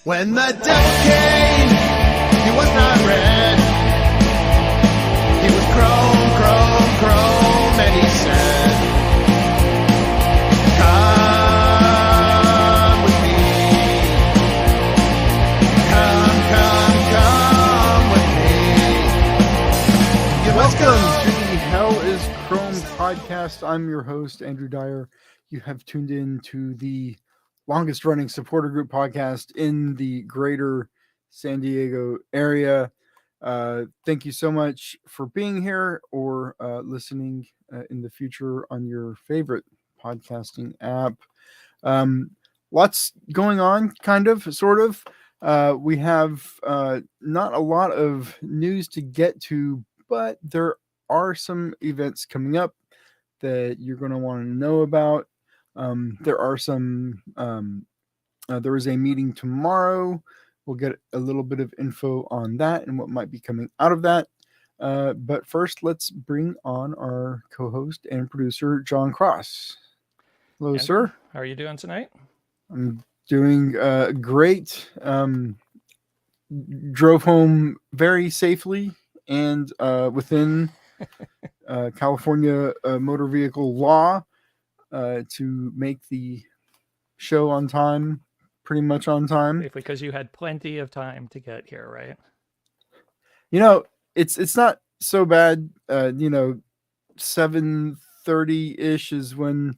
When the devil came, he was not red. He was chrome, chrome, chrome, and he said, come with me. Come, come, come with me. Welcome to the Hell is Chrome podcast. I'm your host, Andrew Dyer. You have tuned in to the longest running supporter group podcast in the greater San Diego area. Thank you so much for being here or listening in the future on your favorite podcasting app. Lots going on, kind of, sort of. We have not a lot of news to get to, but there are some events coming up that you're going to want to know about. There are some, there is a meeting tomorrow. We'll get a little bit of info on that and what might be coming out of that. But first, let's bring on our co-host and producer, John Cross. Hello, Andrew, sir. How are you doing tonight? I'm doing great. Drove home very safely and within California motor vehicle law to make the show on time, pretty much on time. Because you had plenty of time to get here, right? You know, it's not so bad. 7:30-ish is when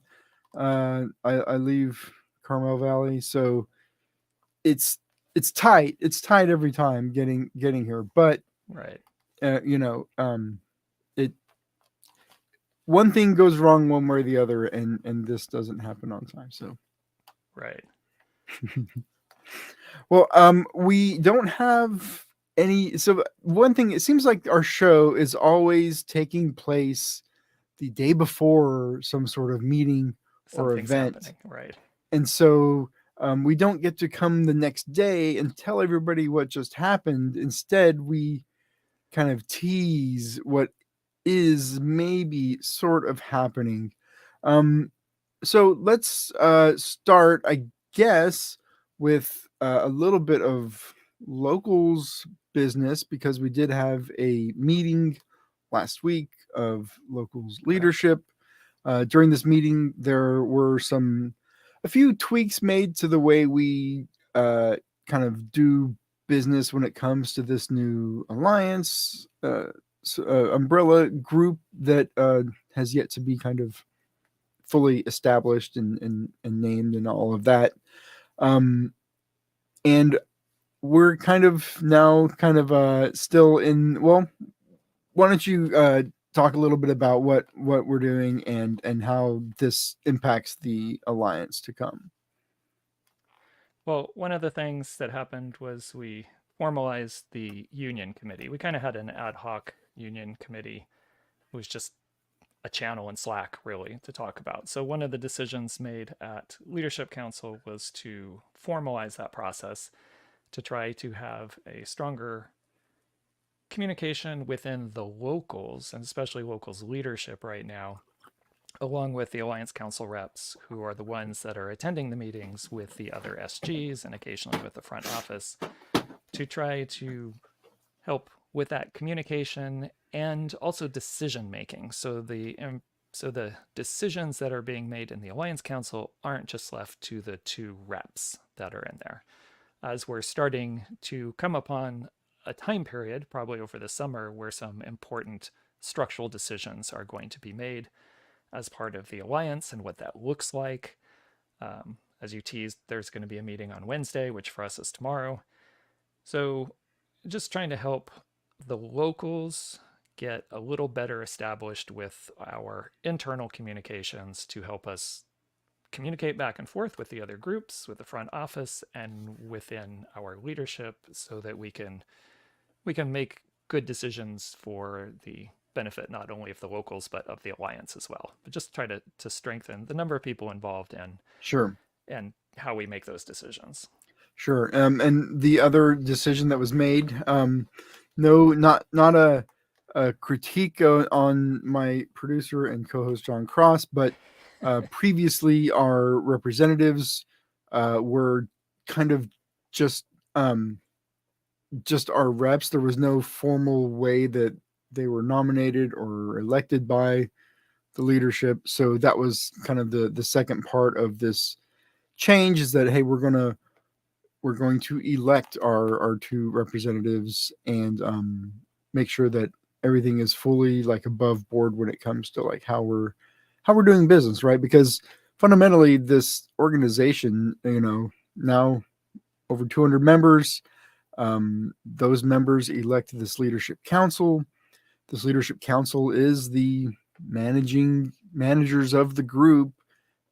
I leave Carmel Valley, so it's tight. It's tight every time getting here, but Right. One thing goes wrong one way or the other, and this doesn't happen on time. So, right. Well, we don't have any. So one thing, it seems like our show is always taking place the day before some sort of meeting or Something's event, happening, right? and so we don't get to come the next day and tell everybody what just happened. Instead, we kind of tease what is maybe sort of happening. So let's start, I guess, with a little bit of locals business, because we did have a meeting last week of locals leadership. During this meeting, there were a few tweaks made to the way we kind of do business when it comes to this new alliance umbrella group that has yet to be kind of fully established and named and all of that. And we're kind of still in, well, why don't you talk a little bit about what we're doing and how this impacts the alliance to come? Well, one of the things that happened was we formalized the union committee. We kind of had an ad hoc union committee. It was just a channel in Slack, really, to talk about. So one of the decisions made at Leadership Council was to formalize that process to try to have a stronger communication within the locals, and especially locals leadership right now, along with the Alliance Council reps, who are the ones that are attending the meetings with the other SGs and occasionally with the front office, to try to help with that communication and also decision making. So the decisions that are being made in the Alliance Council aren't just left to the two reps that are in there. As we're starting to come upon a time period, probably over the summer, where some important structural decisions are going to be made as part of the alliance and what that looks like. As you teased, there's going to be a meeting on Wednesday, which for us is tomorrow. So just trying to help the locals get a little better established with our internal communications to help us communicate back and forth with the other groups, with the front office, and within our leadership, so that we can make good decisions for the benefit not only of the locals but of the alliance as well. But just try to strengthen the number of people involved and Sure. And how we make those decisions. Sure. And the other decision that was made, not a critique on my producer and co-host John Cross, but previously our representatives were kind of just um, just our reps. There was no formal way that they were nominated or elected by the leadership. So that was kind of the second part of this change, is that hey, we're going to elect our two representatives, and make sure that everything is fully like above board when it comes to like how we're doing business, right? Because fundamentally, this organization, now over 200 members. Those members elect this leadership council. This leadership council is the managers of the group,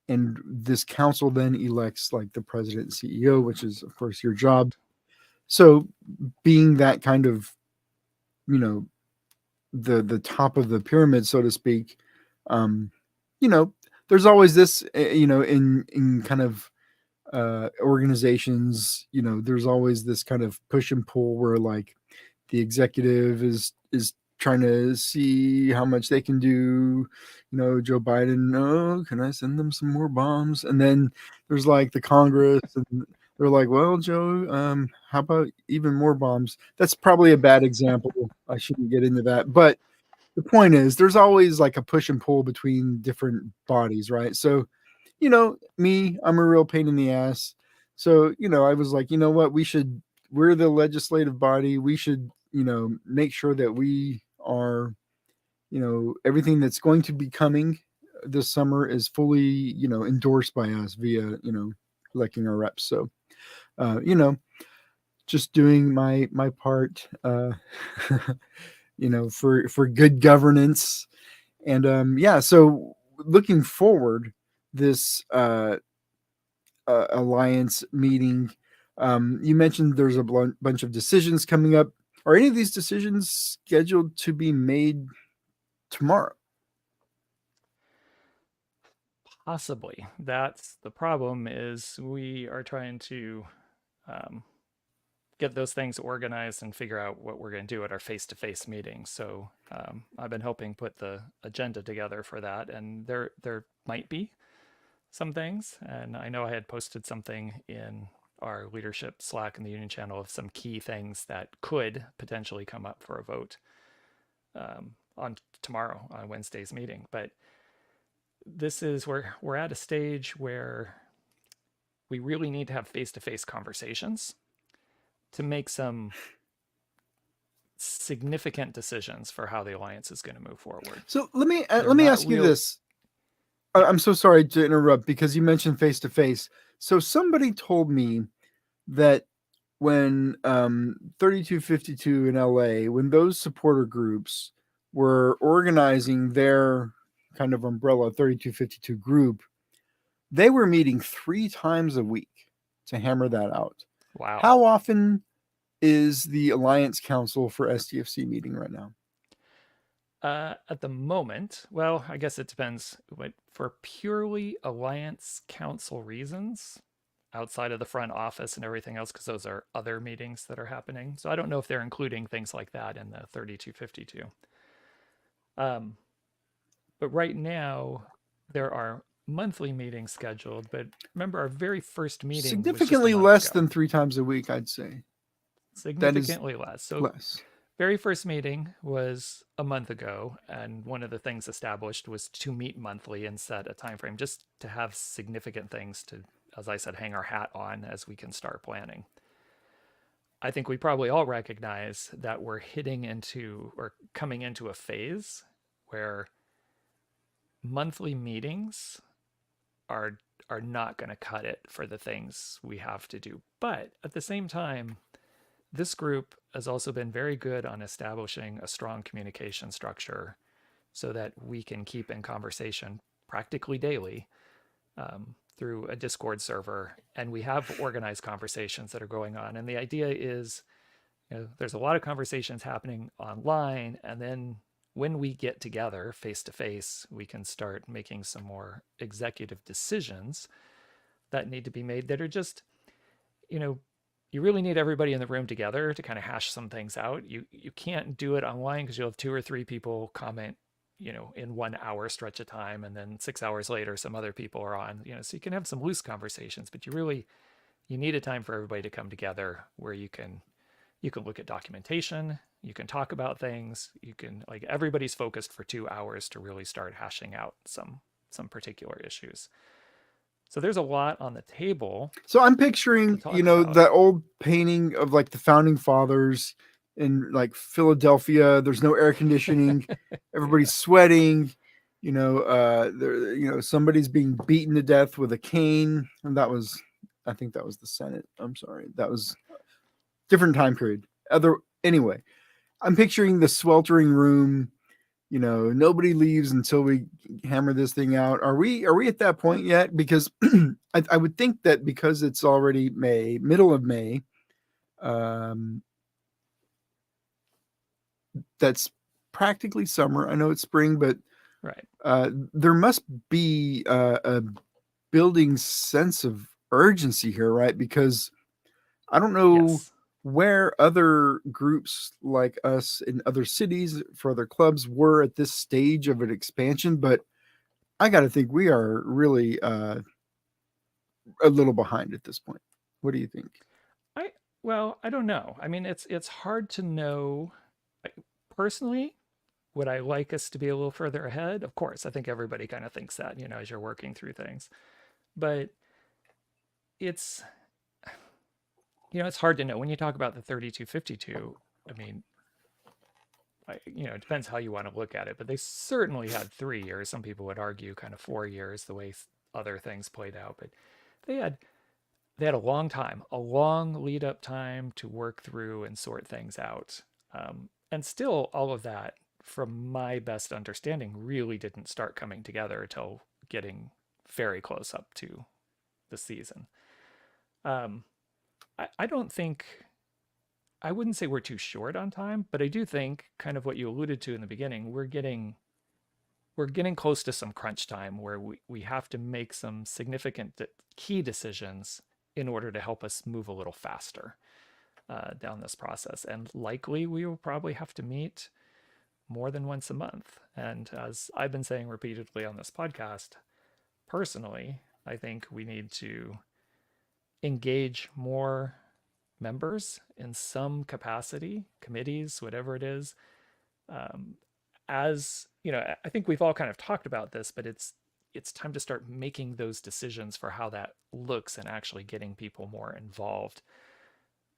and this council then elects like the president and CEO, which is of course your job. So being that kind of, you know, the top of the pyramid, so to speak, um, there's always this, in kind of organizations, there's always this kind of push and pull where like the executive is trying to see how much they can do. Joe Biden, oh, can I send them some more bombs? And then there's like the Congress, and they're like, well, Joe, how about even more bombs? That's probably a bad example. I shouldn't get into that, but the point is there's always like a push and pull between different bodies, right? So me, I'm a real pain in the ass. So, I was like, you know what, we're the legislative body. We should, make sure that we are, everything that's going to be coming this summer is fully, endorsed by us via, electing our reps. So, just doing my part, for good governance. And yeah, so looking forward, this alliance meeting, you mentioned there's a bunch of decisions coming up. Are any of these decisions scheduled to be made tomorrow? Possibly. That's the problem, is we are trying to get those things organized and figure out what we're going to do at our face-to-face meetings. So I've been helping put the agenda together for that, and there might be some things. And I know I had posted something in our leadership Slack in the union channel of some key things that could potentially come up for a vote on tomorrow, on Wednesday's meeting. But this is where we're at a stage where we really need to have face-to-face conversations to make some significant decisions for how the alliance is going to move forward. So let me ask you this. I'm so sorry to interrupt, because you mentioned face to face. So somebody told me that when 3252 in LA, when those supporter groups were organizing their kind of umbrella 3252 group, they were meeting 3 times a week to hammer that out. Wow. How often is the Alliance Council for SDFC meeting right now? At the moment, well, I guess it depends. For purely Alliance Council reasons, outside of the front office and everything else, because those are other meetings that are happening. So I don't know if they're including things like that in the 3252. But right now, there are monthly meetings scheduled. But remember, our very first meeting significantly less than 3 times a week, I'd say. Significantly less. So less. Very first meeting was a month ago, and one of the things established was to meet monthly and set a time frame, just to have significant things to, as I said, hang our hat on as we can start planning. I think we probably all recognize that we're hitting into or coming into a phase where monthly meetings are not going to cut it for the things we have to do. But at the same time, this group has also been very good on establishing a strong communication structure so that we can keep in conversation practically daily through a Discord server. And we have organized conversations that are going on. And the idea is, there's a lot of conversations happening online. And then when we get together face to face, we can start making some more executive decisions that need to be made that are just, you really need everybody in the room together to kind of hash some things out. You can't do it online because you'll have 2 or 3 people comment, in 1 hour stretch of time, and then 6 hours later, some other people are on, so you can have some loose conversations, but you you need a time for everybody to come together where you can look at documentation, you can talk about things, you can, like, everybody's focused for 2 hours to really start hashing out some particular issues. So there's a lot on the table. So I'm picturing, talk you know, about. that old painting of like the founding fathers in like Philadelphia. There's no air conditioning. Everybody's sweating. You know, there, you know, somebody's being beaten to death with a cane. And that was, I think that was the Senate. I'm sorry. That was different time period. Anyway, I'm picturing the sweltering room. You know, nobody leaves until we hammer this thing out. Are we at that point yet? Because I would think that because it's already May, middle of May, that's practically summer. I know it's spring, but Right. There must be a building sense of urgency here, right? Because I don't know Yes. where other groups like us in other cities for other clubs were at this stage of an expansion, but I got to think we are really a little behind at this point. What do you think? I don't know. I mean, it's hard to know. Personally, would I like us to be a little further ahead? Of course, I think everybody kind of thinks that, as you're working through things. But it's it's hard to know when you talk about the 3252. I mean, it depends how you want to look at it, but they certainly had 3 years. Some people would argue kind of 4 years, the way other things played out, but they had a long time, a long lead up time to work through and sort things out. And still, all of that, from my best understanding, really didn't start coming together until getting very close up to the season. I don't think, I wouldn't say we're too short on time, but I do think, kind of what you alluded to in the beginning, we're getting close to some crunch time where we have to make some significant key decisions in order to help us move a little faster down this process. And likely we will probably have to meet more than once a month. And as I've been saying repeatedly on this podcast, personally, I think we need to engage more members in some capacity, committees, whatever it is. As you know, I think we've all kind of talked about this, but it's time to start making those decisions for how that looks and actually getting people more involved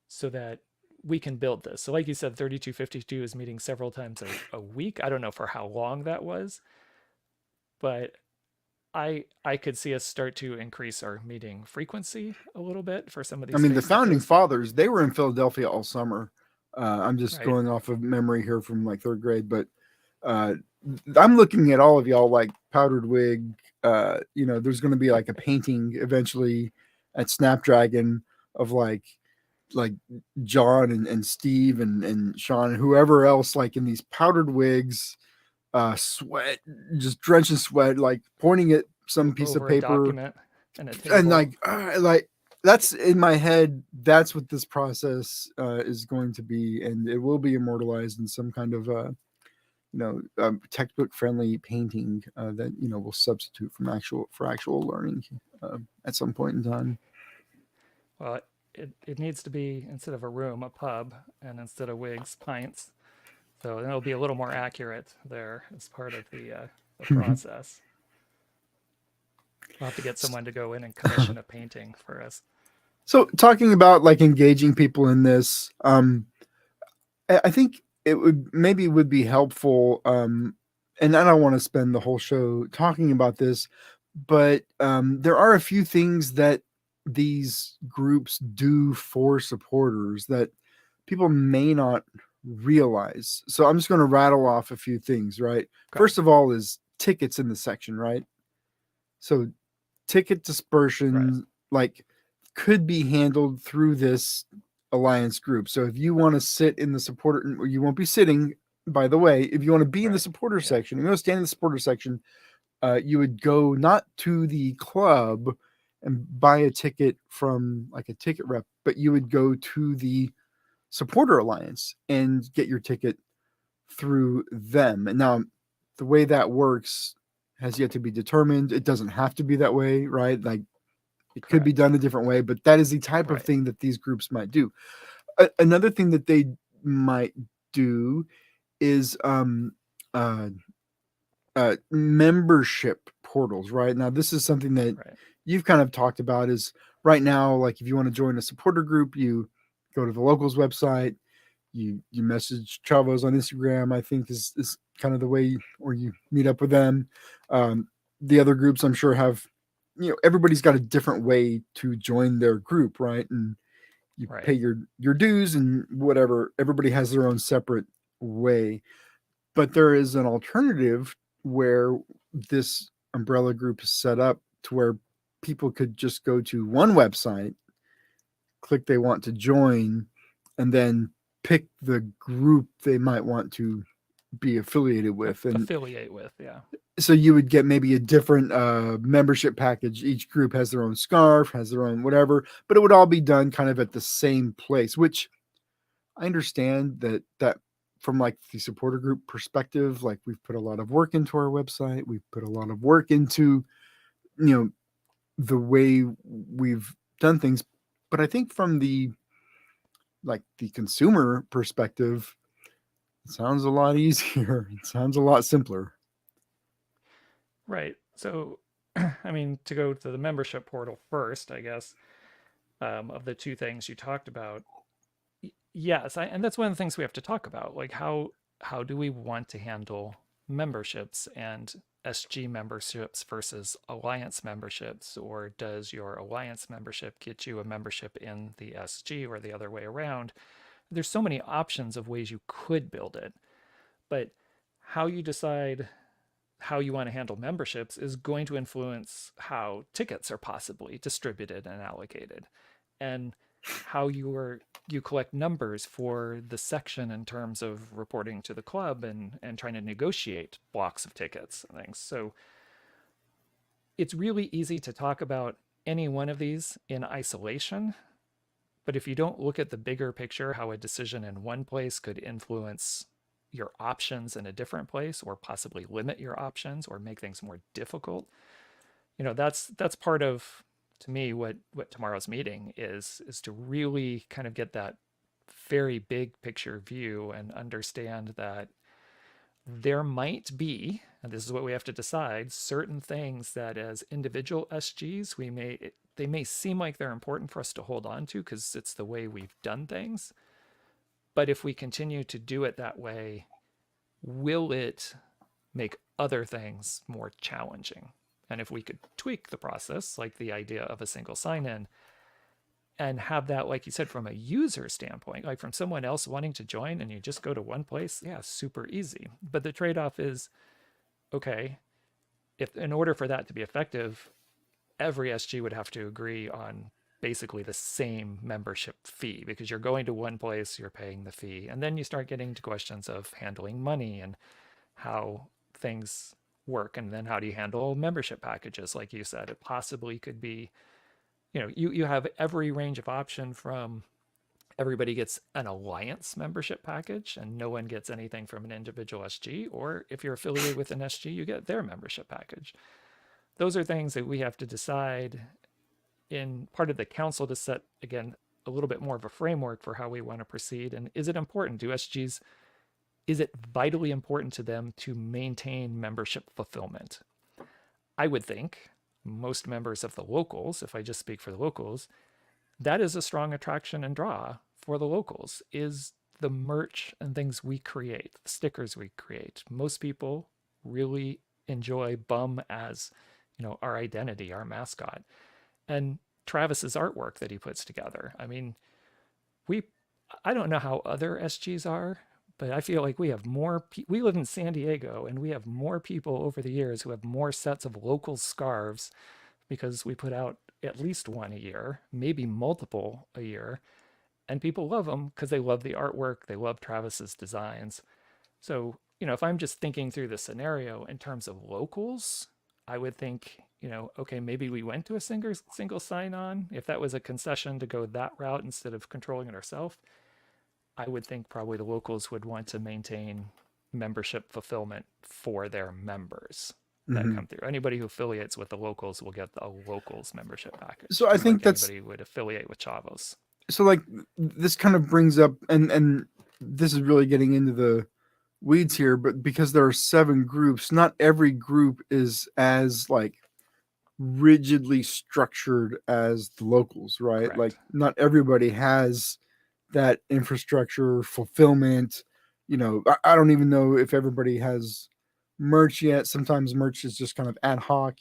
so that we can build this. So like you said, 3252 is meeting several times a week. I don't know for how long that was, but I could see us start to increase our meeting frequency a little bit for some of these. I mean, the founding fathers, they were in Philadelphia all summer. I'm just going off of memory here from like third grade, but I'm looking at all of y'all like Powdered Wig. There's going to be like a painting eventually at Snapdragon of like John and Steve and Sean and whoever else, like in these powdered wigs, sweat, just drenched in sweat, like pointing at some piece of paper and like that's in my head. That's what this process is going to be, and it will be immortalized in some kind of textbook friendly painting that will substitute for actual learning at some point in time. Well, it needs to be, instead of a room, a pub, and instead of wigs, pints. So it'll be a little more accurate there as part of the process. We'll have to get someone to go in and commission a painting for us. So talking about like engaging people in this, I think it would be helpful. And I don't want to spend the whole show talking about this, but there are a few things that these groups do for supporters that people may not realize. So I'm just going to rattle off a few things, right? Okay. First of all is tickets in the section, right? So ticket dispersion, like, could be handled through this alliance group. So if you want to sit in the supporter, you won't be sitting, by the way, if you want to be in the supporter section, you want to stand in the supporter section, you would go not to the club and buy a ticket from like a ticket rep, but you would go to the supporter alliance and get your ticket through them. And now the way that works has yet to be determined. It doesn't have to be that way, right? Like It could be Correct. done a different way, but that is the type of Right. thing that these groups might do. Another thing that they might do is uh, membership portals. Right now, this is something that Right. you've kind of talked about. Is right now, like if you want to join a supporter group, you go to the locals website, you message Chavos on Instagram. I think is kind of the way, or you meet up with them. Um, the other groups, I'm sure, have everybody's got a different way to join their group, right? And you pay Right. your dues and whatever. Everybody has their own separate way, but there is an alternative where this umbrella group is set up to where people could just go to one website, click they want to join, and then pick the group they might want to be affiliated with. And Affiliate with, yeah. so you would get maybe a different membership package. Each group has their own scarf, has their own whatever, but it would all be done kind of at the same place, which I understand that from like the supporter group perspective, like we've put a lot of work into our website, we've put a lot of work into you know the way we've done things, but I think from the consumer perspective, it sounds a lot easier. It sounds a lot simpler. Right. So, I mean, to go to the membership portal first, I guess, of the two things you talked about, yes, and that's one of the things we have to talk about. Like, how do we want to handle memberships and SG memberships versus alliance memberships, or does your alliance membership get you a membership in the SG or the other way around? There's so many options of ways you could build it, but how you decide how you want to handle memberships is going to influence how tickets are possibly distributed and allocated, and how you collect numbers for the section in terms of reporting to the club and trying to negotiate blocks of tickets and things. So it's really easy to talk about any one of these in isolation, but if you don't look at the bigger picture, how a decision in one place could influence your options in a different place, or possibly limit your options or make things more difficult, that's part of, to me, what tomorrow's meeting is to really kind of get that very big picture view and understand that there might be, and this is what we have to decide, certain things that as individual SGs they may seem like they're important for us to hold on to because it's the way we've done things. But if we continue to do it that way, will it make other things more challenging? And if we could tweak the process, like the idea of a single sign in, and have that, like you said, from a user standpoint, like from someone else wanting to join and you just go to one place, yeah, super easy. But the trade off is, okay, if in order for that to be effective, every SG would have to agree on basically the same membership fee, because you're going to one place, you're paying the fee. And then you start getting to questions of handling money and how things work. And then how do you handle membership packages? Like you said, it possibly could be, you have every range of option from everybody gets an alliance membership package and no one gets anything from an individual SG, or if you're affiliated with an SG, you get their membership package. Those are things that we have to decide in part of the council to set, again, a little bit more of a framework for how we want to proceed. And is it important? Is it vitally important to them to maintain membership fulfillment? I would think most members of the locals, if I just speak for the locals, that is a strong attraction and draw for the locals, is the merch and things we create, the stickers we create. Most people really enjoy Bum as, our identity, our mascot. And Travis's artwork that he puts together. I mean, I don't know how other SGs are, but I feel like we have we live in San Diego and we have more people over the years who have more sets of local scarves because we put out at least one a year, maybe multiple a year. And people love them because they love the artwork, they love Travis's designs. So, if I'm just thinking through the scenario in terms of locals, I would think, okay, maybe we went to a single sign on. If that was a concession to go that route instead of controlling it ourselves, I would think probably the locals would want to maintain membership fulfillment for their members. that Mhm. come through. Anybody who affiliates with the locals will get the locals membership package. So I just think like that's anybody would affiliate with Chavos. so like this kind of brings up, and this is really getting into the weeds here, but because there are 7 groups, not every group is as like rigidly structured as the locals, right? Like Correct. not everybody has that infrastructure, fulfillment. I don't even know if everybody has merch yet. Sometimes merch is just kind of ad hoc,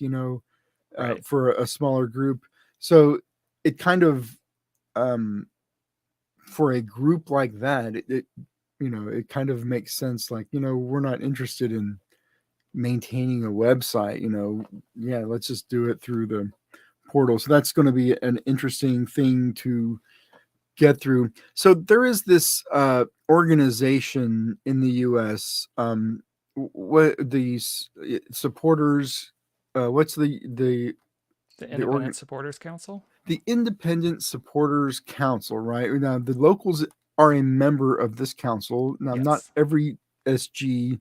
Right. for a smaller group. So it kind of, um, for a group like that, it kind of makes sense. Like, we're not interested in maintaining a website, yeah, let's just do it through the portal. So that's going to be an interesting thing to get through. So there is this organization in the U.S. What these supporters? What's The the organ? Independent Supporters Council? The Independent Supporters Council, right? Now the locals are a member of this council. Now, not Yes. every SG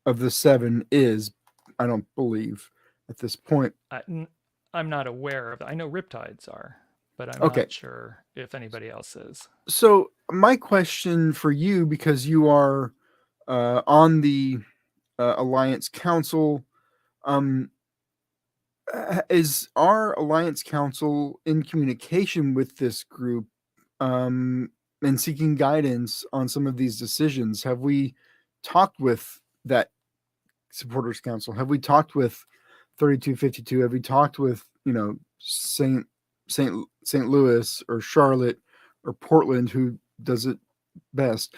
of the 7 is, I don't believe, at this point. I'm not aware of. I know Riptides are, but I'm Okay, not sure if anybody else is. so my question for you, because you are on the Alliance Council, um, is our Alliance Council in communication with this group, um, and seeking guidance on some of these decisions? Have we talked with that Supporters Council? Have we talked with 3252? Have we talked with St. Louis or Charlotte or Portland, who does it best?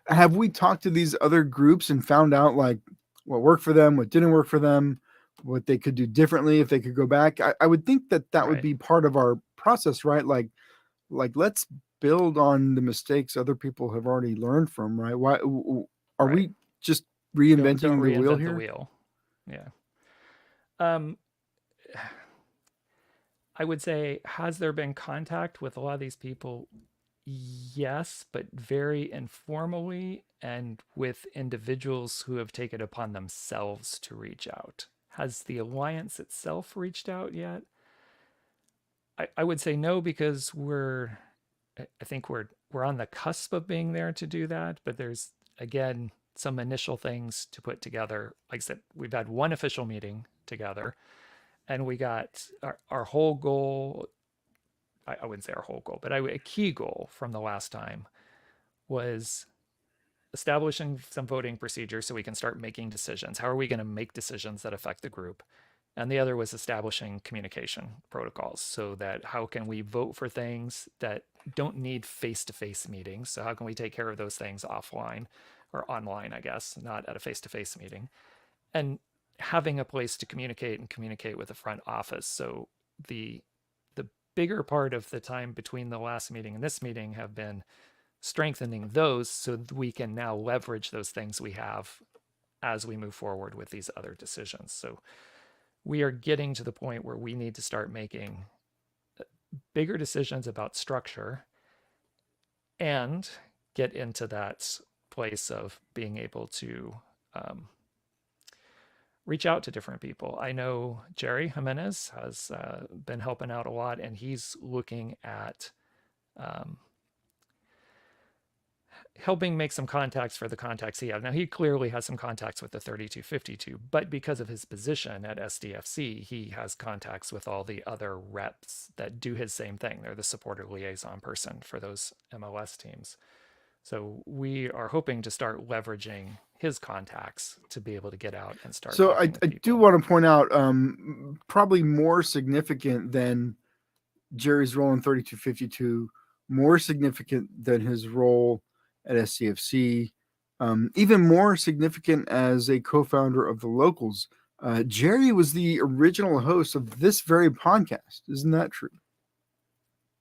Have we talked to these other groups and found out like what worked for them, what didn't work for them, what they could do differently if they could go back? I would think that would Right. be part of our process, right? Like let's build on the mistakes other people have already learned from, right? Why are Right. we just Don't reinventing the wheel reinvent the here? wheel. Yeah. Um, I would say, has there been contact with a lot of these people? Yes, but very informally and with individuals who have taken it upon themselves to reach out. Has the alliance itself reached out yet? I would say no, because I think we're on the cusp of being there to do that, but there's again some initial things to put together. Like I said, we've had one official meeting together, and we got our whole goal. I wouldn't say our whole goal, but a key goal from the last time was establishing some voting procedures so we can start making decisions. How are we going to make decisions that affect the group? And the other was establishing communication protocols so that how can we vote for things that don't need face-to-face meetings? So how can we take care of those things offline or online, I guess, not at a face-to-face meeting? And having a place to communicate and communicate with the front office. So the bigger part of the time between the last meeting and this meeting have been strengthening those so we can now leverage those things we have as we move forward with these other decisions. So we are getting to the point where we need to start making bigger decisions about structure and get into that place of being able to reach out to different people. I know Jerry Jimenez has been helping out a lot, and he's looking at helping make some contacts for the contacts he has. Now, he clearly has some contacts with the 3252, but because of his position at SDFC, he has contacts with all the other reps that do his same thing. They're the supporter liaison person for those MLS teams. So we are hoping to start leveraging his contacts to be able to get out and start So I talking with do people. want to point out, probably more significant than Jerry's role in 3252, more significant than his role at SCFC, even more significant as a co-founder of the Locals. Jerry was the original host of this very podcast. Isn't that true?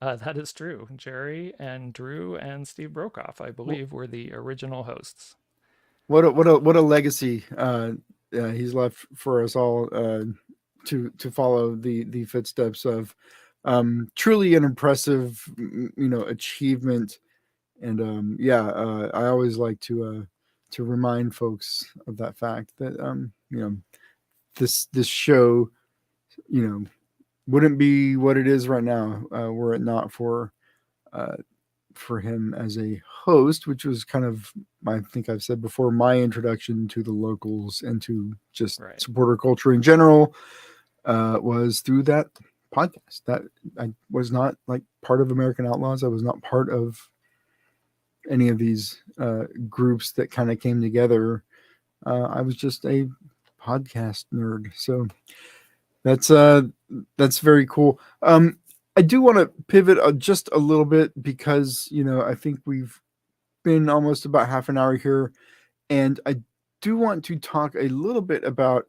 That is true. Jerry and Drew and Steve Brokoff, I believe, were the original hosts. What a legacy he's left for us all to follow the footsteps of. Truly an impressive achievement, and I always like to remind folks of that fact that this show, wouldn't be what it is right now were it not for him as a host, which was kind of, I think I've said before, my introduction to the locals and to just supporter culture in general was through that podcast. That I was not like part of American Outlaws. I was not part of any of these groups that kind of came together. I was just a podcast nerd. So that's very cool. I do want to pivot just a little bit because, I think we've been almost about half an hour here, and I do want to talk a little bit about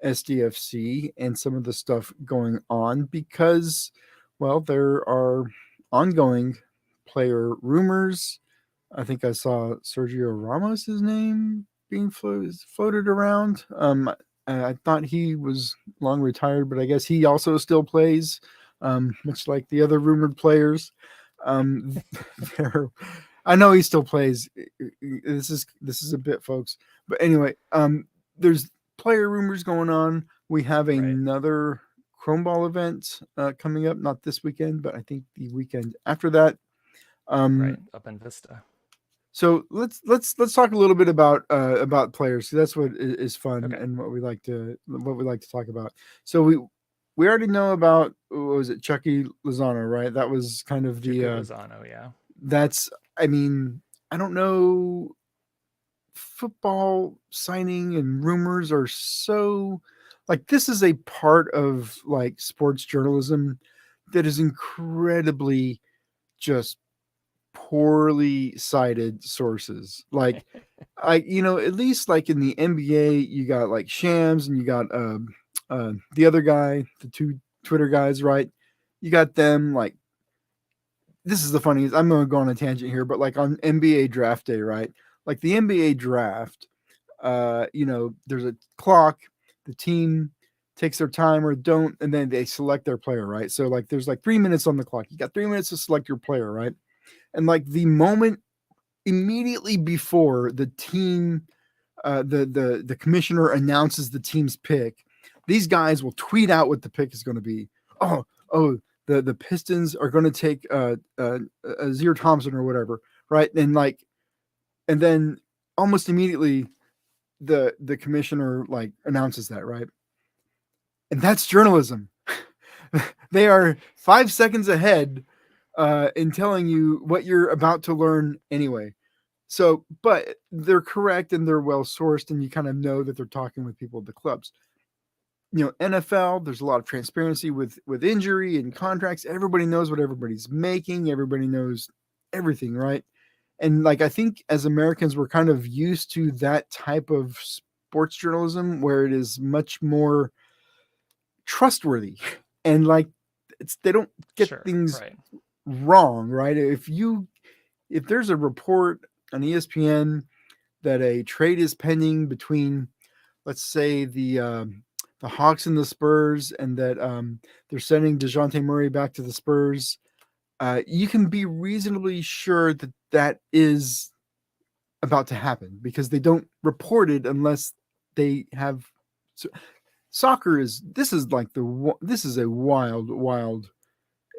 SDFC and some of the stuff going on because, well, there are ongoing player rumors. I think I saw Sergio Ramos's name being floated around. I thought he was long retired, but I guess he also still plays, much like the other rumored players. I know he still plays. This is a bit, folks. But anyway, there's player rumors going on. We have another Chrome Ball event coming up, not this weekend, but I think the weekend after that. Up in Vista. So let's talk a little bit about players. So that's what is fun and what we like to talk about. So we already know about, what was it, Chucky Lozano, right? That was kind of the Lozano, yeah. That's, I don't know. Football signing and rumors are so, like, this is a part of like sports journalism that is incredibly just poorly cited sources. Like, at least like in the NBA, you got like Shams and you got the other guy, the two Twitter guys, right? You got them. Like, this is the funniest. I'm going to go on a tangent here, but like on NBA draft day, right? Like the NBA draft, there's a clock. The team takes their time or don't, and then they select their player, right? So like there's like 3 minutes on the clock. You got 3 minutes to select your player, right? And like the moment immediately before the team, the commissioner announces the team's pick, these guys will tweet out what the pick is going to be. The Pistons are going to take Azir Thompson or whatever, right? And then almost immediately the commissioner like announces that, right? And that's journalism. They are 5 seconds ahead in telling you what you're about to learn anyway. So, but they're correct and they're well sourced, and you kind of know that they're talking with people at the clubs. NFL, there's a lot of transparency with injury and contracts. Everybody knows what everybody's making. Everybody knows everything, right? And like, I think as Americans, we're kind of used to that type of sports journalism where it is much more trustworthy, and like they don't get things wrong, right? If there's a report on ESPN that a trade is pending between, let's say, the Hawks and the Spurs, and that they're sending DeJounte Murray back to the Spurs, you can be reasonably sure that that is about to happen because they don't report it unless they have. Soccer this is a wild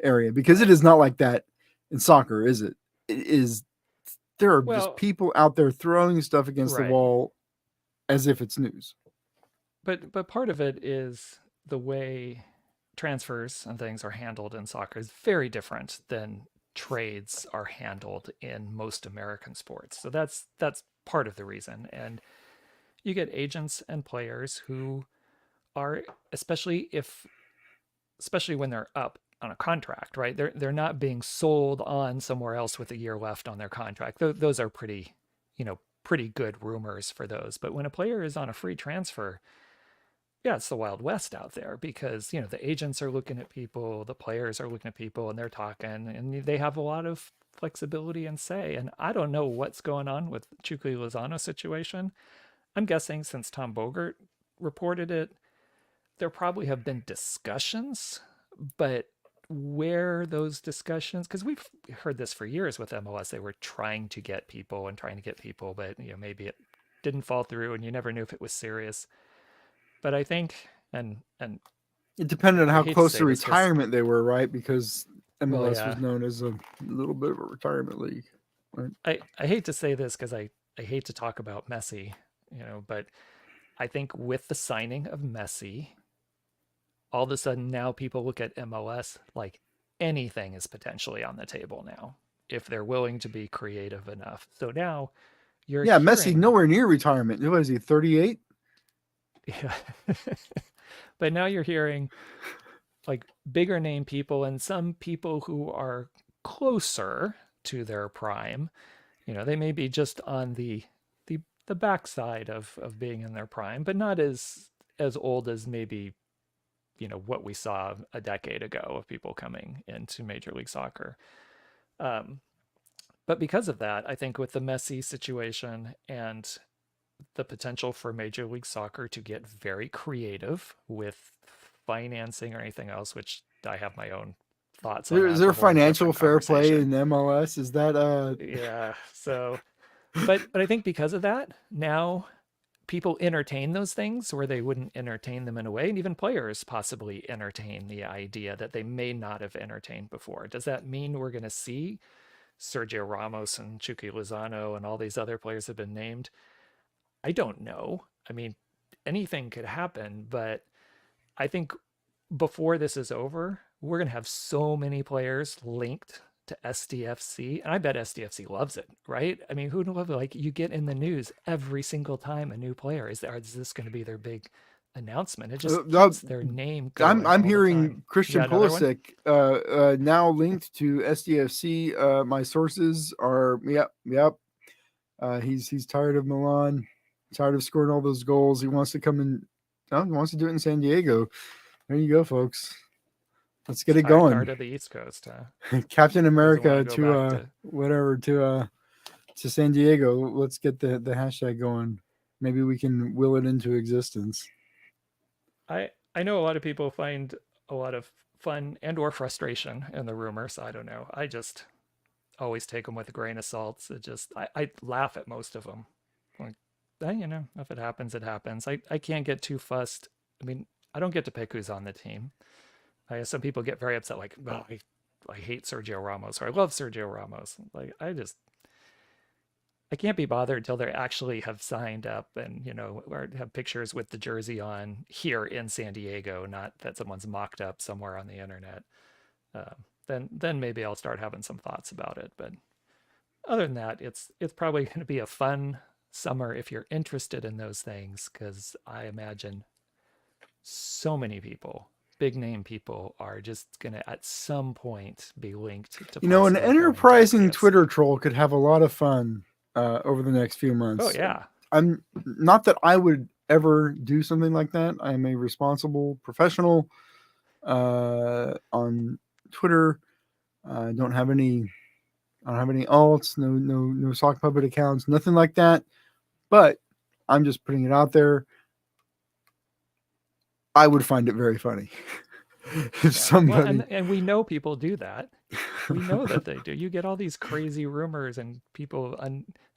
area because it is not like that in soccer, is it? It is. There are just people out there throwing stuff against the wall as if it's news. But part of it is the way transfers and things are handled in soccer is very different than trades are handled in most American sports. So that's part of the reason. And you get agents and players who are, especially when they're up on a contract, right? They're not being sold on somewhere else with a year left on their contract. Those are pretty good rumors for those. But when a player is on a free transfer, yeah, it's the Wild West out there because, the agents are looking at people, the players are looking at people, and they're talking, and they have a lot of flexibility and say. And I don't know what's going on with Chucky Lozano situation. I'm guessing since Tom Bogert reported it, there probably have been discussions, but where those discussions, because we've heard this for years with MLS, they were trying to get people, but maybe it didn't fall through and you never knew if it was serious. But I think And It depended on I how hate to close say to this 'cause- retirement they were, right? Because MLS yeah. was known as a little bit of a retirement league. Right? I hate to say this because I hate to talk about Messi, but I think with the signing of Messi, all of a sudden now people look at MLS like anything is potentially on the table now if they're willing to be creative enough. So now you're Messi hearing, nowhere near retirement. Who is he? 38. yeah, but now you're hearing like bigger name people and some people who are closer to their prime. They may be just on the backside of being in their prime, but not as old as maybe what we saw a decade ago of people coming into Major League Soccer. But because of that, I think with the Messi situation and the potential for Major League Soccer to get very creative with financing or anything else, which I have my own thoughts on. Is there financial fair play in MLS? Is that Yeah. So, but I think because of that, now people entertain those things where they wouldn't entertain them in a way, and even players possibly entertain the idea that they may not have entertained before. Does that mean we're going to see Sergio Ramos and Chucky Lozano and all these other players have been named? I don't know. I mean, anything could happen, but I think before this is over, we're going to have so many players linked to SDFC, and I bet SDFC loves it, right? I mean, who'd love it? Like, you get in the news every single time a new player is this going to be their big announcement? It just keeps their name going. I'm hearing time. Christian Pulisic now linked to SDFC. My sources are yep. He's tired of Milan, tired of scoring all those goals. He wants to come in. He wants to do it in San Diego. There you go, folks. Let's get it going. Tired of the East Coast, huh? Captain America to San Diego. Let's get the hashtag going. Maybe we can will it into existence. I know a lot of people find a lot of fun and or frustration in the rumors. I don't know. I just always take them with a grain of salt. I laugh at most of them. Like, if it happens, it happens. I can't get too fussed. I mean, I don't get to pick who's on the team. Some people get very upset, like, oh, I hate Sergio Ramos, or I love Sergio Ramos. Like, I can't be bothered until they actually have signed up and, or have pictures with the jersey on here in San Diego, not that someone's mocked up somewhere on the internet. Then maybe I'll start having some thoughts about it. But other than that, it's probably going to be a fun summer if you're interested in those things, because I imagine so many people, big name people, are just going to at some point be linked to an enterprising Twitter troll could have a lot of fun over the next few months. Oh yeah. I'm not that I would ever do something like that. I am a responsible professional on Twitter. I don't have any alts, no sock puppet accounts, nothing like that. But I'm just putting it out there. I would find it very funny if somebody. Well, and we know people do that. We know that they do. You get all these crazy rumors and people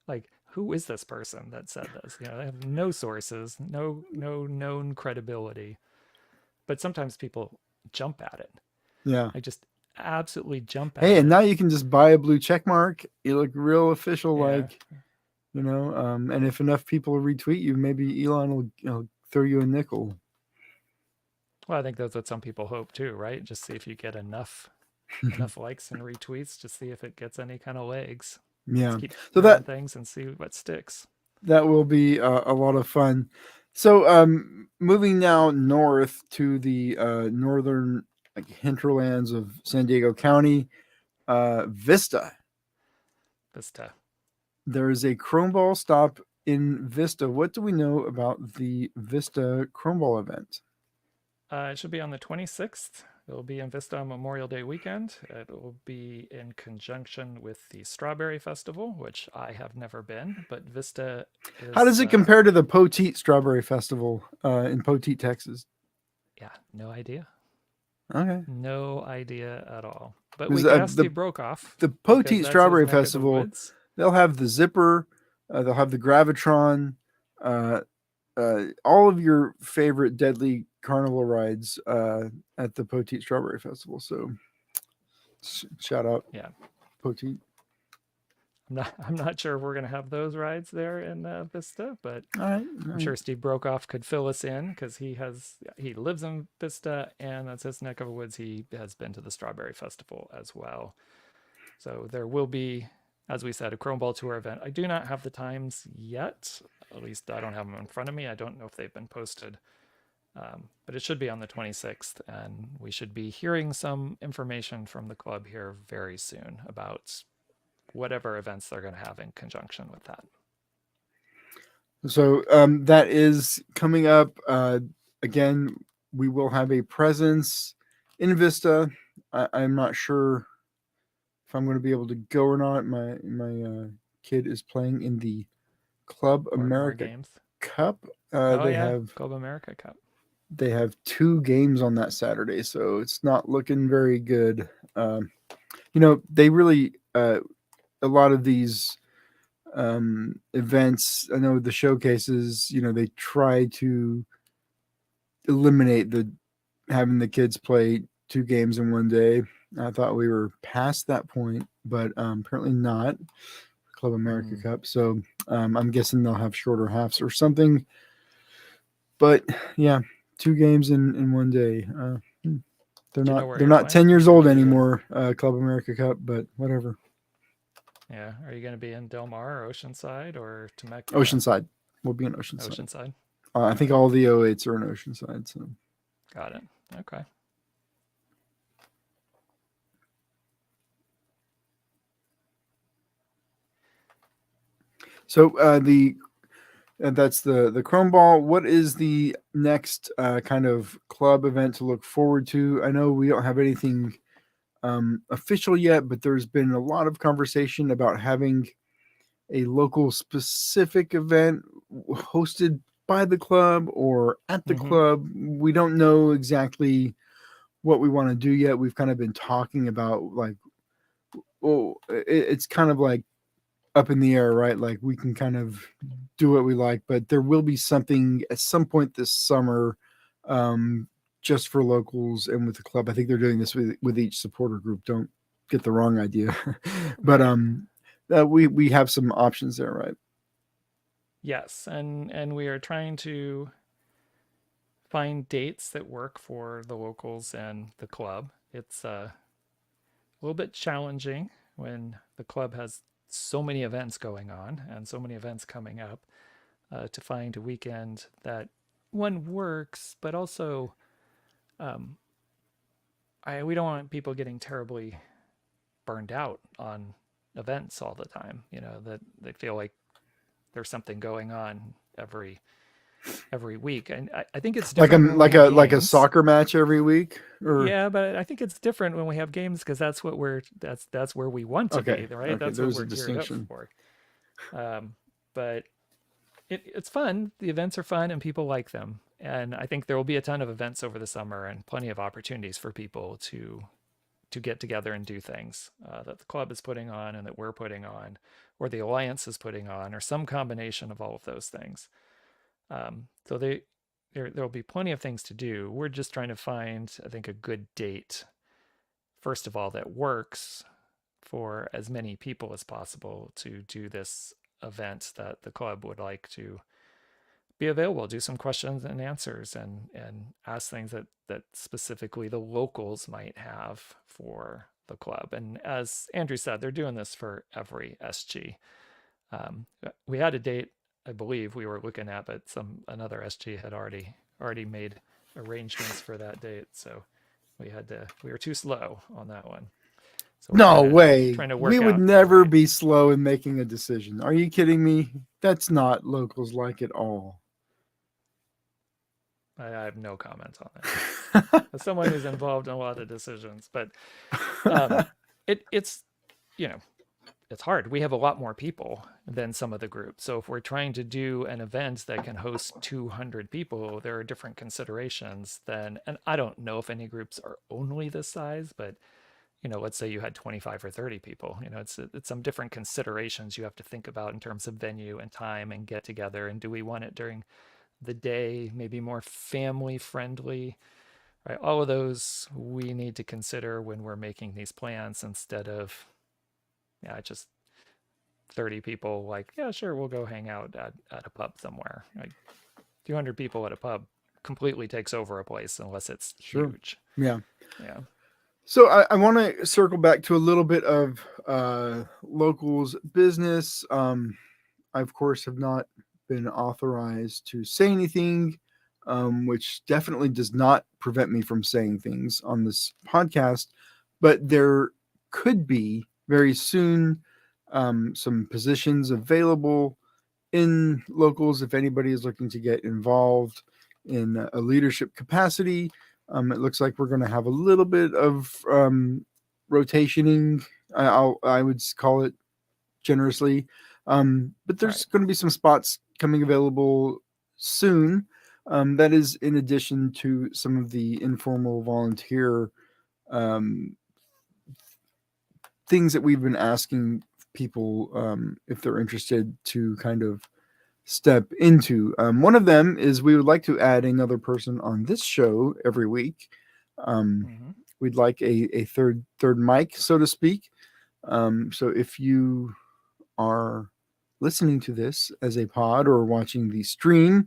like, who is this person that said this? They have no sources, no known credibility. But sometimes people jump at it. Yeah. I just absolutely jump at it. Hey, and now you can just buy a blue check mark. You look real official, like, and if enough people retweet you, maybe Elon will throw you a nickel. Well, I think that's what some people hope too, right? Just see if you get enough likes and retweets to see if it gets any kind of legs. Yeah. So that things and see what sticks. That will be a lot of fun. So moving now north to the northern hinterlands of San Diego County, Vista. There is a Chrome Ball stop in Vista. What do we know about the Vista Chrome Ball event? It should be on the 26th. It will be in Vista on Memorial Day weekend. It will be in conjunction with the Strawberry Festival, which I have never been, but Vista is... How does it compare to the Poteet Strawberry Festival in Poteet, Texas? Yeah, no idea. Okay. No idea at all. But we asked Steve Brokoff. The Poteet Strawberry Festival, they'll have the Zipper, they'll have the Gravitron, all of your favorite deadly carnival rides at the Poteet Strawberry Festival. So shout out Yeah. Poteet. I'm not sure if we're going to have those rides there in Vista, but All right. I'm sure Steve Brokoff could fill us in because he lives in Vista and that's his neck of the woods. He has been to the Strawberry Festival as well. So there will be, as we said, a Chrome Ball Tour event. I do not have the times yet. At least I don't have them in front of me. I don't know if they've been posted. But it should be on the 26th, and we should be hearing some information from the club here very soon about whatever events they're going to have in conjunction with that. So that is coming up. Again, we will have a presence in Vista. I'm not sure if I'm going to be able to go or not. My kid is playing in the Club America games. Cup. They have Club America Cup. They have 2 games on that Saturday, so it's not looking very good. They really a lot of these events. I know the showcases. They try to eliminate having the kids play 2 games in one day. I thought we were past that point, but apparently not. Club America Cup. So I'm guessing they'll have shorter halves or something. But yeah, 2 games in one day. They're not 10 years old anymore. Club America Cup, but whatever. Yeah, are you going to be in Del Mar or Oceanside or Temecula? Oceanside. We'll be in Oceanside. Oceanside. I think all the 08s are in Oceanside. So got it. Okay. So that's the Chrome Ball. What is the next kind of club event to look forward to? I know we don't have anything official yet, but there's been a lot of conversation about having a local specific event hosted by the club or at the club. We don't know exactly what we want to do yet. We've kind of been talking about it's kind of like up in the air, right? Like we can kind of do what we like, but there will be something at some point this summer just for locals and with the club. I think they're doing this with each supporter group. Don't get the wrong idea. But we have some options there, right? Yes, and we are trying to find dates that work for the locals and the club. It's a little bit challenging when the club has so many events going on and so many events coming up to find a weekend that one works, but also we don't want people getting terribly burned out on events all the time, that they feel like there's something going on every week. And I think it's different like a soccer match every week. Yeah, but I think it's different when we have games because that's what that's where we want to be, right? Okay. That's There's what we're geared up for. But it's fun. The events are fun and people like them. And I think there will be a ton of events over the summer and plenty of opportunities for people to get together and do things that the club is putting on and that we're putting on, or the Alliance is putting on, or some combination of all of those things. So there'll be plenty of things to do. We're just trying to find, I think, a good date, first of all, that works for as many people as possible to do this event that the club would like to be available, do some questions and answers and ask things that specifically the locals might have for the club. And as Andrew said, they're doing this for every SG. We had a date, I believe we were looking at, but another SG had already made arrangements for that date. So we were too slow on that one. So no way. We would never be slow in making a decision. Are you kidding me? That's not locals like at all. I have no comment on that. As someone who's involved in a lot of decisions, but it's it's hard. We have a lot more people than some of the groups. So if we're trying to do an event that can host 200 people, there are different considerations and I don't know if any groups are only this size, but let's say you had 25 or 30 people, it's some different considerations you have to think about in terms of venue and time and get together. And do we want it during the day, maybe more family friendly, right? All of those we need to consider when we're making these plans instead of, yeah, just 30 people like, yeah, sure, we'll go hang out at a pub somewhere. Like 200 people at a pub completely takes over a place unless it's Sure. huge. Yeah. Yeah. So I want to circle back to a little bit of locals business. I, of course, have not been authorized to say anything, which definitely does not prevent me from saying things on this podcast. But there could be very soon some positions available in locals if anybody is looking to get involved in a leadership capacity. It looks like we're going to have a little bit of rotationing. I would call it generously, but there's Right. going to be some spots coming available soon. That is in addition to some of the informal volunteer um, things that we've been asking people if they're interested to kind of step into. One of them is we would like to add another person on this show every week. Um, Mm-hmm. we'd like a third mic, so to speak. So if you are listening to this as a pod or watching the stream,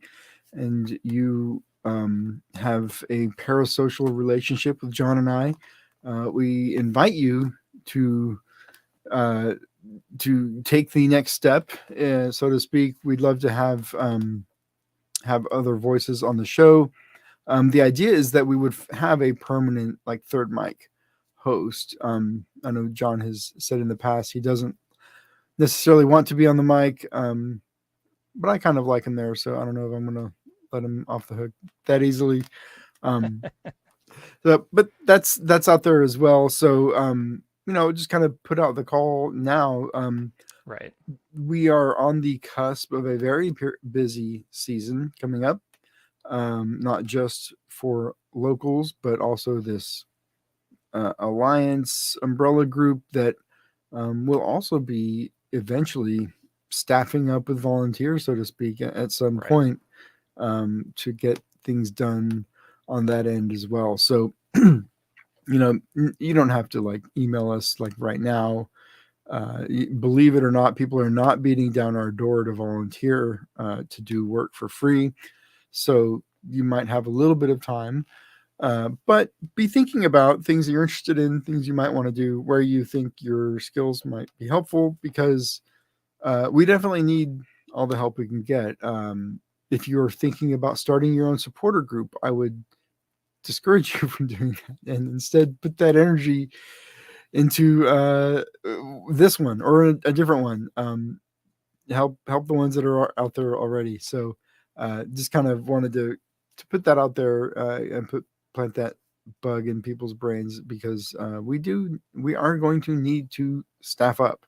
and you have a parasocial relationship with John and I, we invite you to uh, take the next step, so to speak. We'd love to have other voices on the show. The idea is that we would have a permanent like third mic host. I know John has said in the past he doesn't necessarily want to be on the mic, but I kind of like him there, so I don't know if I'm gonna let him off the hook that easily. Um, but that's out there as well. So just kind of put out the call now. Right. We are on the cusp of a very busy season coming up, not just for locals, but also this alliance umbrella group that will also be eventually staffing up with volunteers, so to speak, at some Right. point, to get things done on that end as well. So, you don't have to like email us like right now. Believe it or not, people are not beating down our door to volunteer to do work for free. So you might have a little bit of time, but be thinking about things that you're interested in, things you might want to do, where you think your skills might be helpful, because we definitely need all the help we can get. If you're thinking about starting your own supporter group, I would discourage you from doing that and instead put that energy into this one or a different one. Help the ones that are out there already. So just kind of wanted to put that out there and plant that bug in people's brains, because we are going to need to staff up.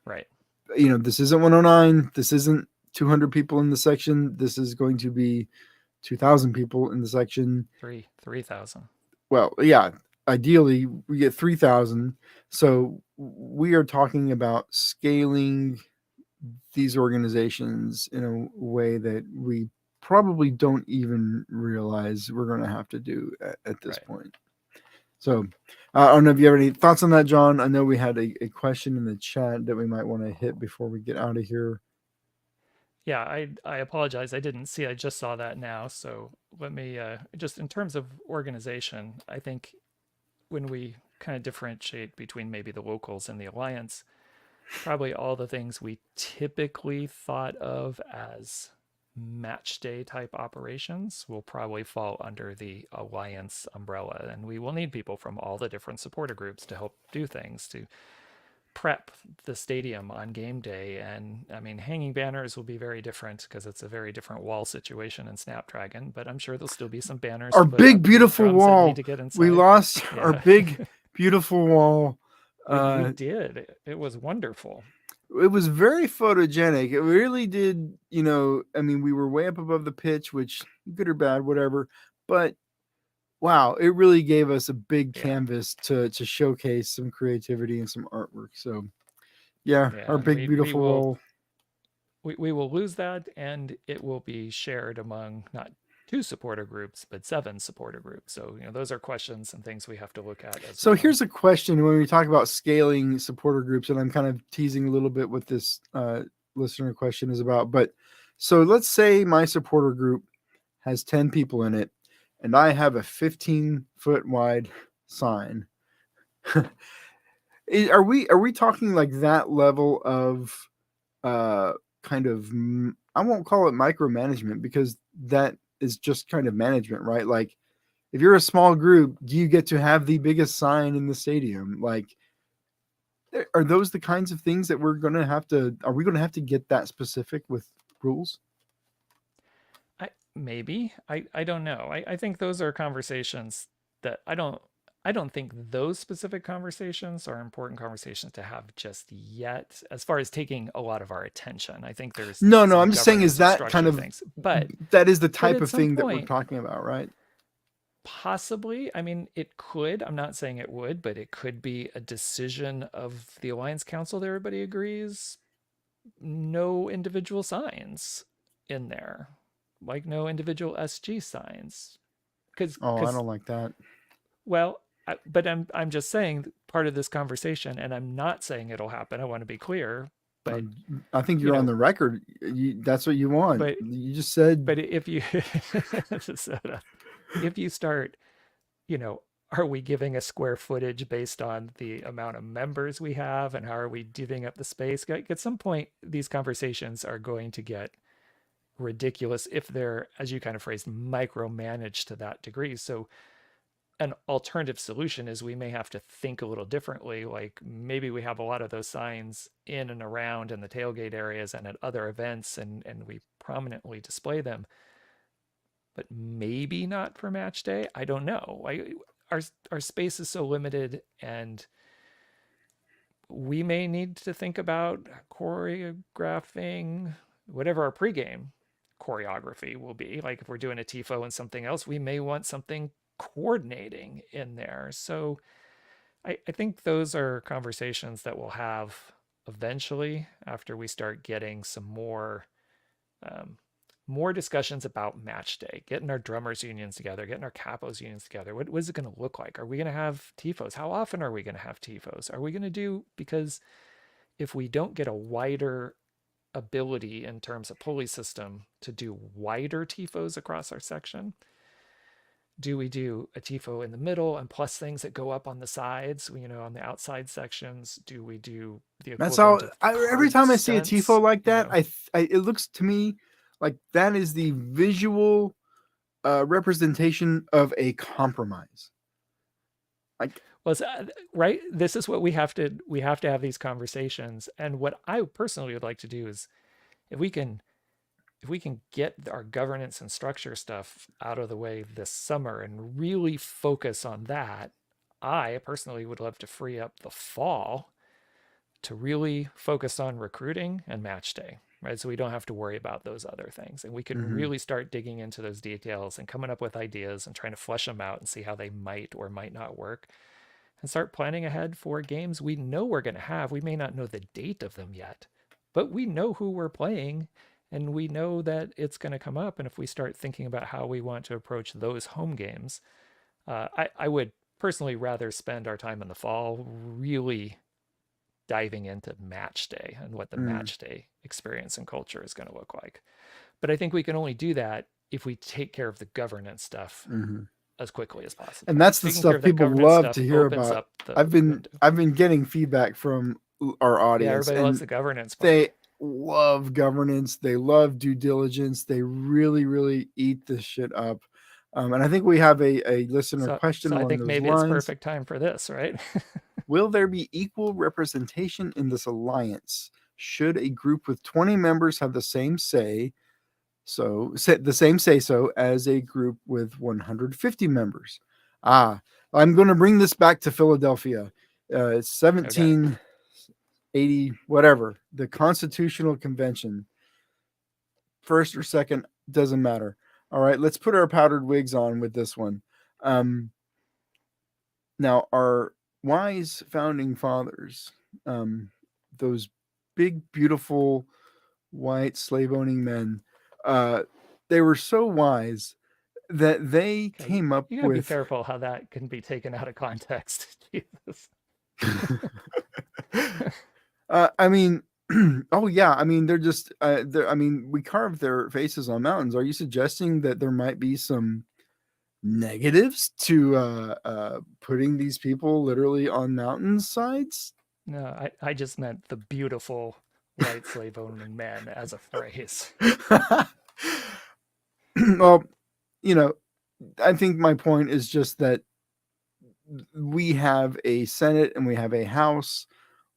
Right. This isn't 109. This isn't 200 people in the section. This is going to be 2,000 people in the section. 3,000. Well, yeah, ideally we get 3,000. So we are talking about scaling these organizations in a way that we probably don't even realize we're going to have to do at this point. So I don't know if you have any thoughts on that, John. I know we had a question in the chat that we might want to hit before we get out of here. Yeah, I apologize. I didn't see. I just saw that now. So let me just in terms of organization, I think when we kind of differentiate between maybe the locals and the alliance, probably all the things we typically thought of as match day type operations will probably fall under the alliance umbrella, and we will need people from all the different supporter groups to help do things to prep the stadium on game day. And I mean, hanging banners will be very different because it's a very different wall situation in Snapdragon, but I'm sure there'll still be some banners Our to put big up, beautiful drums that need wall. to get inside. We lost our Yeah. big beautiful wall. We did. It was wonderful. It was very photogenic. It really did, I mean, we were way up above the pitch, which good or bad, whatever. But wow, it really gave us a big Yeah. canvas to showcase some creativity and some artwork. So yeah, our And big we beautiful will wall. we will lose that, and it will be shared among not 2 supporter groups, but 7 supporter groups. So, those are questions and things we have to look at as So well. here's a question when we talk about scaling supporter groups, and I'm kind of teasing a little bit what this listener question is about. But so let's say my supporter group has 10 people in it, and I have a 15-foot wide sign. Are we talking like that level of kind of, I won't call it micromanagement, because that is just kind of management, right? Like, if you're a small group, do you get to have the biggest sign in the stadium? Like, are those the kinds of things that are we going to have to get that specific with rules? Maybe. I don't know. I think those are conversations that I don't think those specific conversations are important conversations to have just yet, as far as taking a lot of our attention. I think there's No, some I'm just saying, is governance that kind structure of things, but that is the type at of some thing that we're point, talking about, right? possibly. I mean, it could. I'm not saying it would, but it could be a decision of the Alliance Council that everybody agrees no individual signs in there, like no individual SG signs. Oh, I Because don't like that. Well, but I'm just saying part of this conversation, and I'm not saying it'll happen. I want to be clear, but I think you you're on know, the record. That's what you want. but You just said, if you if you start, are we giving a square footage based on the amount of members we have, and how are we divvying up the space? At some point, these conversations are going to get ridiculous if they're, as you kind of phrased, micromanaged to that degree. So an alternative solution is we may have to think a little differently. Like, maybe we have a lot of those signs in and around in the tailgate areas and at other events, and we prominently display them, but maybe not for match day. I don't know. Our space is so limited, and we may need to think about choreographing whatever our pregame choreography will be. Like, if we're doing a TIFO and something else, we may want something coordinating in there. So I think those are conversations that we'll have eventually, after we start getting some more discussions about match day, getting our drummers unions together, getting our capos unions together. What is it going to look like? Are we going to have TIFOs? How often are we going to have TIFOs? Are we going to do, because if we don't get a wider ability in terms of pulley system to do wider TIFOs across our section, do we do a TIFO in the middle and plus things that go up on the sides, on the outside sections? Do we do the that's how. equivalent of Every card time I see a stunts? tifo like that, it looks to me like that is the visual representation of a compromise. Like, Well, right. This is what we have to have these conversations. And what I personally would like to do is, if we can get our governance and structure stuff out of the way this summer and really focus on that, I personally would love to free up the fall to really focus on recruiting and match day, right? So we don't have to worry about those other things, and we can really start digging into those details and coming up with ideas and trying to flesh them out and see how they might or might not work, and start planning ahead for games we know we're going to have. We may not know the date of them yet, but we know who we're playing, and we know that it's going to come up. And if we start thinking about how we want to approach those home games, I would personally rather spend our time in the fall really diving into match day and what the match day experience and culture is going to look like. But I think we can only do that if we take care of the governance stuff as quickly as possible. And that's the Taking care stuff of that people governance love stuff to hear opens about. up the I've been window. getting feedback from our Yeah, audience, everybody and loves the governance part. they love governance. They love due diligence. They really, really eat this shit up. And I think we have a listener question So I along think those maybe lines. it's perfect time for this, right? Will there be equal representation in this alliance? Should a group with 20 members have the same say so as a group with 150 members? I'm going to bring this back to Philadelphia. 1780, whatever, the Constitutional Convention, first or second, doesn't matter. All right, let's put our powdered wigs on with this one. Now, our wise founding fathers, those big, beautiful white slave-owning men, they were so wise that they Okay, came up you gotta be with. careful how that can be taken out of context. Jesus. I mean, oh yeah, I mean they're just. I mean, we carved their faces on mountains. Are you suggesting that there might be some negatives to putting these people literally on mountain sides? No, I just meant the beautiful white slave owning men as a phrase. Well, you know, I think my point is just that we have a Senate and we have a House.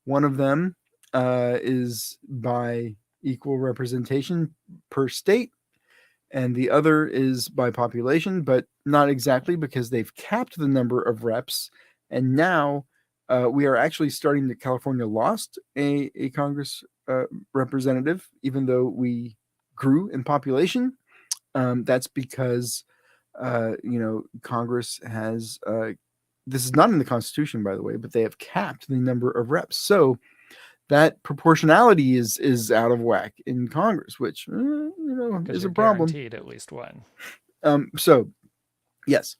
One of them is by equal representation per state, and the other is by population, but not exactly because they've capped the number of reps. And now we are actually starting to. California lost a Congress representative, even though we grew in population. That's because Congress has. This is not in the Constitution, by the way, but they have capped the number of reps. So that proportionality is out of whack in Congress, which Because is you're a problem. guaranteed at least one. So yes,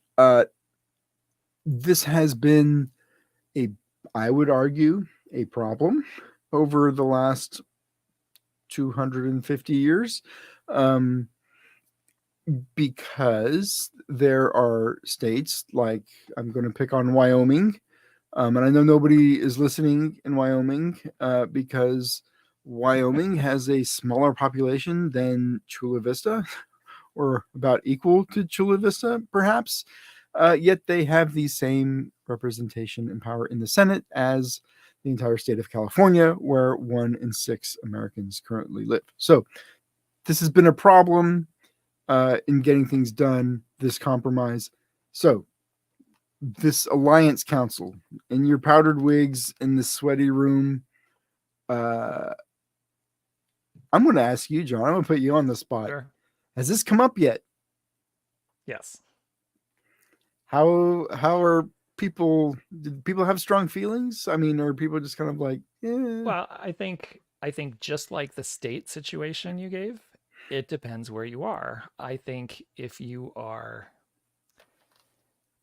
this has been I would argue, a problem over the last 250 years. Because there are states like, I'm going to pick on Wyoming, and I know nobody is listening in Wyoming because Wyoming has a smaller population than Chula Vista, or about equal to Chula Vista, perhaps. Yet they have the same representation and power in the Senate as the entire state of California, where 1 in 6 Americans currently live. So this has been a problem in getting things done, this compromise. So this Alliance Council, in your powdered wigs in the sweaty room, I'm going to ask you, John, I'm going to put you on the spot. Sure. Has this come up yet? Yes. How are people? Did people have strong feelings? I mean, are people just kind of like, Well, I think just like the state situation you gave, it depends where you are. I think if you are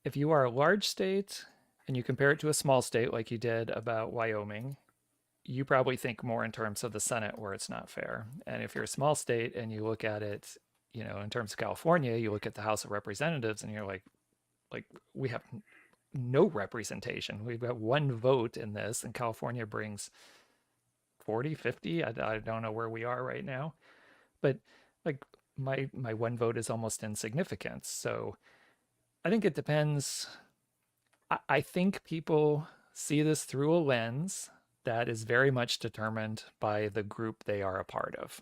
a large state and you compare it to a small state like you did about Wyoming, you probably think more in terms of the Senate where it's not fair. And if you're a small state and you look at it, in terms of California, you look at the House of Representatives and you're like we have no representation. We've got one vote in this, and California brings 40, 50. I don't know where we are right now, but like my one vote is almost insignificant. So I think it depends. I think people see this through a lens that is very much determined by the group they are a part of.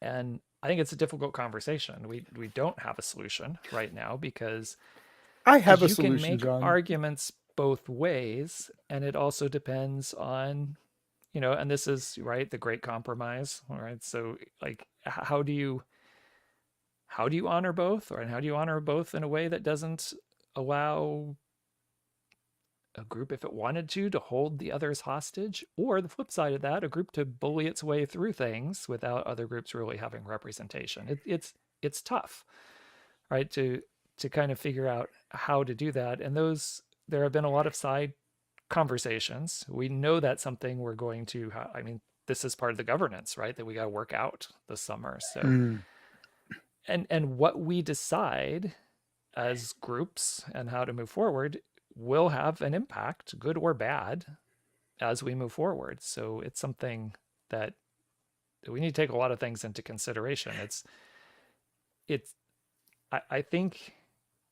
And I think it's a difficult conversation. We don't have a solution right now because I have a you solution, can make John. arguments both ways, and it also depends on, and this is right, the great compromise. All right. So like, how do you honor both, and how do you honor both in a way that doesn't allow a group, if it wanted to hold the others hostage, or the flip side of that, a group to bully its way through things without other groups really having representation? It's tough, right? To kind of figure out how to do that. And there have been a lot of side conversations. We know that's something we're going to, this is part of the governance, right? That we got to work out this summer. So, and what we decide as groups and how to move forward will have an impact, good or bad, as we move forward. So it's something that we need to take a lot of things into consideration. I think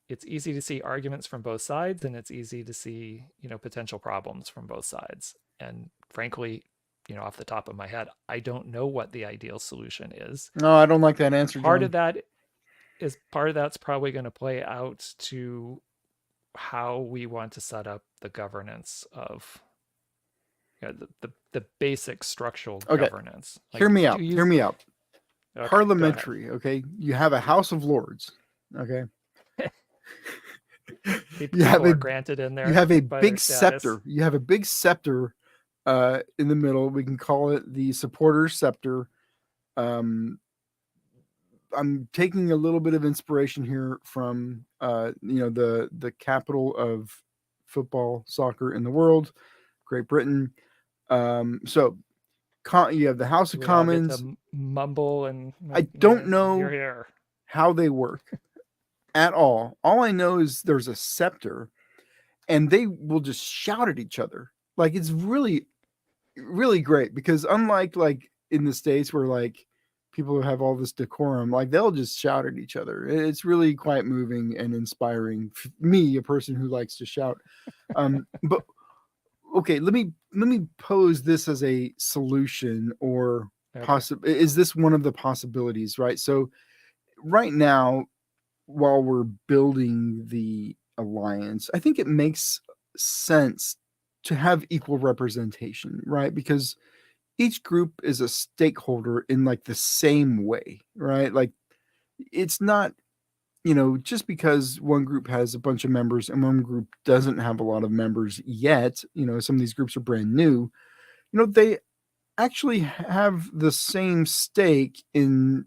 it's easy to see arguments from both sides, and it's easy to see, potential problems from both sides. And frankly, off the top of my head, I don't know what the ideal solution is. No, I don't like that answer. Part John. of that's probably going to play out to how we want to set up the governance of the basic structural governance. Like, hear me out. Hear me out. Okay, parliamentary. Okay, you have a House of Lords. Okay. You are granted in there. You have a big scepter. You have a big scepter in the middle. We can call it the supporter scepter. Um, I'm taking a little bit of inspiration here from the capital of football, soccer in the world, Great Britain. So you have the House Do of we all get to Commons. mumble and I don't you're know here? how they work at all. All I know is there's a scepter, and they will just shout at each other. Like it's really, really great because unlike like in the States where like people have all this decorum, like they'll just shout at each other. It's really quite moving and inspiring. Me, a person who likes to shout. But okay, let me pose this as a solution or Okay. is this one of the possibilities, right? So right now, while we're building the alliance, I think it makes sense to have equal representation, right? Because each group is a stakeholder in like the same way, right? Like it's not, just because one group has a bunch of members and one group doesn't have a lot of members yet, some of these groups are brand new, they actually have the same stake in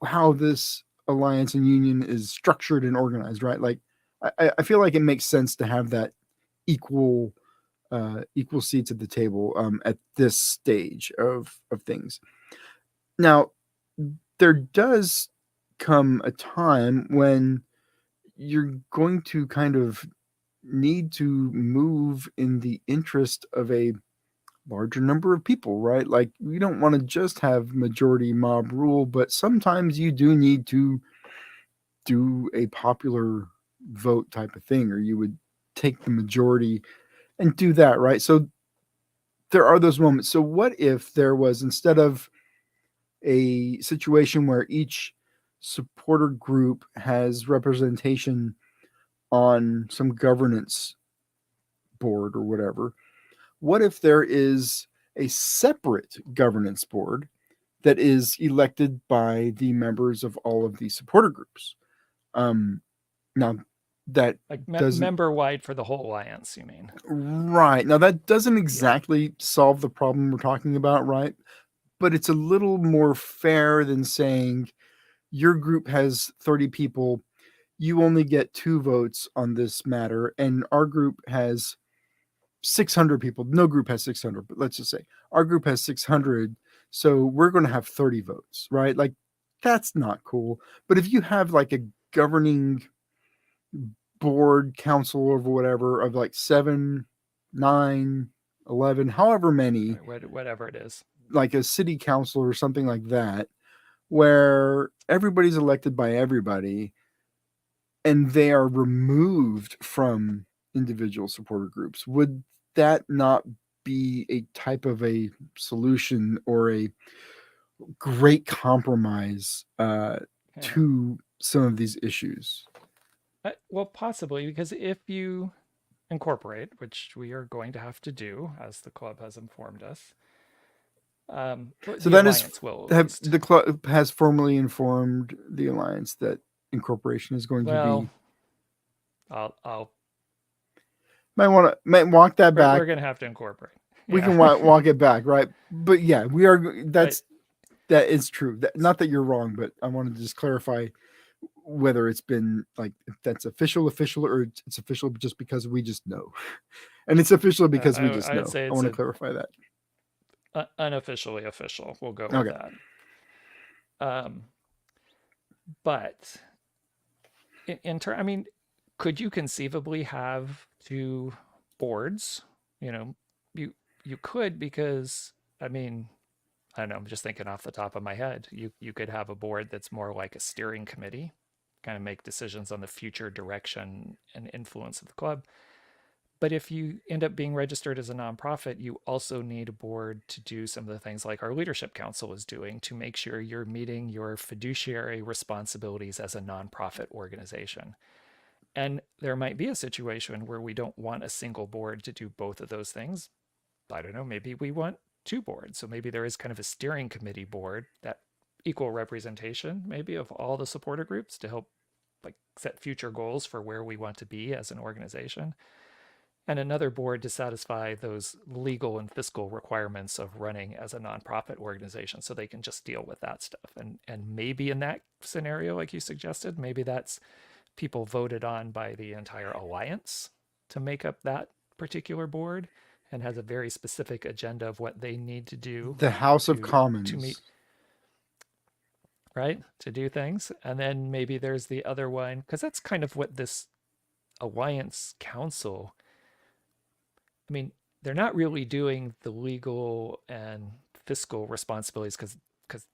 how this alliance and union is structured and organized, right? Like, I feel like it makes sense to have that equal equal seats at the table at this stage of things. Now, there does come a time when you're going to kind of need to move in the interest of a larger number of people, right? Like we don't want to just have majority mob rule, but sometimes you do need to do a popular vote type of thing, or you would take the majority and do that, right? So there are those moments. So what if there was, instead of a situation where each supporter group has representation on some governance board or whatever, what if there is a separate governance board that is elected by the members of all of the supporter groups? Now that Like doesn't member wide for the whole alliance, you mean? right now that doesn't Yeah. exactly solve the problem we're talking about, right? But it's a little more fair than saying your group has 30 people, you only get 2 votes on this matter, and our group has 600 people. No group has 600, but let's just say our group has 600, so we're going to have 30 votes, right? Like that's not cool. But if you have like a governing board, council, or whatever of like 7, 9, 11, however many, Whatever it is. like a city council or something like that, where everybody's elected by everybody and they are removed from individual supporter groups, would that not be a type of a solution or a great compromise Yeah. to some of these issues? Well, possibly, because if you incorporate, which we are going to have to do, as the club has informed us, So the that is alliance will at least. the club has formally informed the alliance that incorporation is going to Well, be. I'll Might walk that back. we're gonna have to incorporate. We Yeah. can walk it back, right? But yeah, we are. But That is true. Not that you're wrong, but I wanted to just clarify whether it's been like if that's official, or it's official just because we just know, and it's official because we just I know. would say I it's want to clarify that. unofficially official. We'll go with Okay. that. But I mean, could you conceivably have 2 boards? You know, you could, because I mean, I don't know, I'm just thinking off the top of my head. You could have a board that's more like a steering committee, kind of make decisions on the future direction and influence of the club. But if you end up being registered as a nonprofit, you also need a board to do some of the things like our leadership council is doing to make sure you're meeting your fiduciary responsibilities as a nonprofit organization. And there might be a situation where we don't want a single board to do both of those things. I don't know, maybe we want 2 boards. So maybe there is kind of a steering committee board, that equal representation maybe of all the supporter groups to help like set future goals for where we want to be as an organization. and another board to satisfy those legal and fiscal requirements of running as a nonprofit organization, so they can just deal with that stuff. And maybe in that scenario, like you suggested, maybe that's people voted on by the entire alliance to make up that particular board, and has a very specific agenda of what they need to do The House of to Commons. meet, right, to do things. And then maybe there's the other one, because that's kind of what this alliance council, I mean, they're not really doing the legal and fiscal responsibilities, because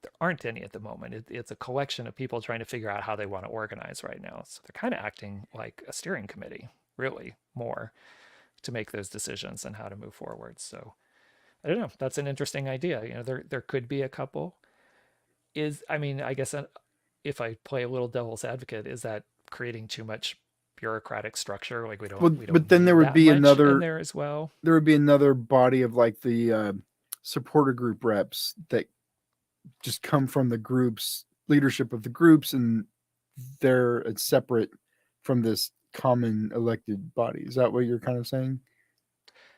there aren't any at the moment. It's a collection of people trying to figure out how they want to organize right now. So they're kind of acting like a steering committee, really, more, to make those decisions and how to move forward. So I don't know. That's an interesting idea. You know, there could be a couple. I mean, I guess if I play a little devil's advocate, is that creating too much bureaucratic structure? Like we don't. But then there would be another in there as well. There would be another body of like the supporter group reps that just come from the groups, leadership of the groups, and they're separate from this common elected body. Is that what you're kind of saying?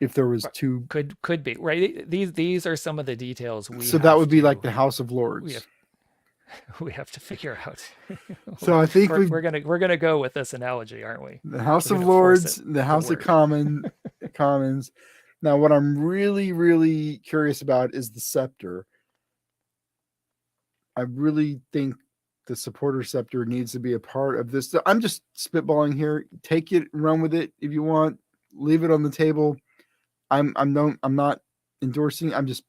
If there was two, could be, right? These are some of the details so that would be like the House of Lords. We have to figure out. So I think we're gonna go with this analogy, aren't we? The House of Lords, the House of Commons. Now, what I'm really, really curious about is the scepter. I really think the supporter scepter needs to be a part of this. I'm just spitballing here. Take it, run with it if you want. Leave it on the table. I'm not endorsing. I'm just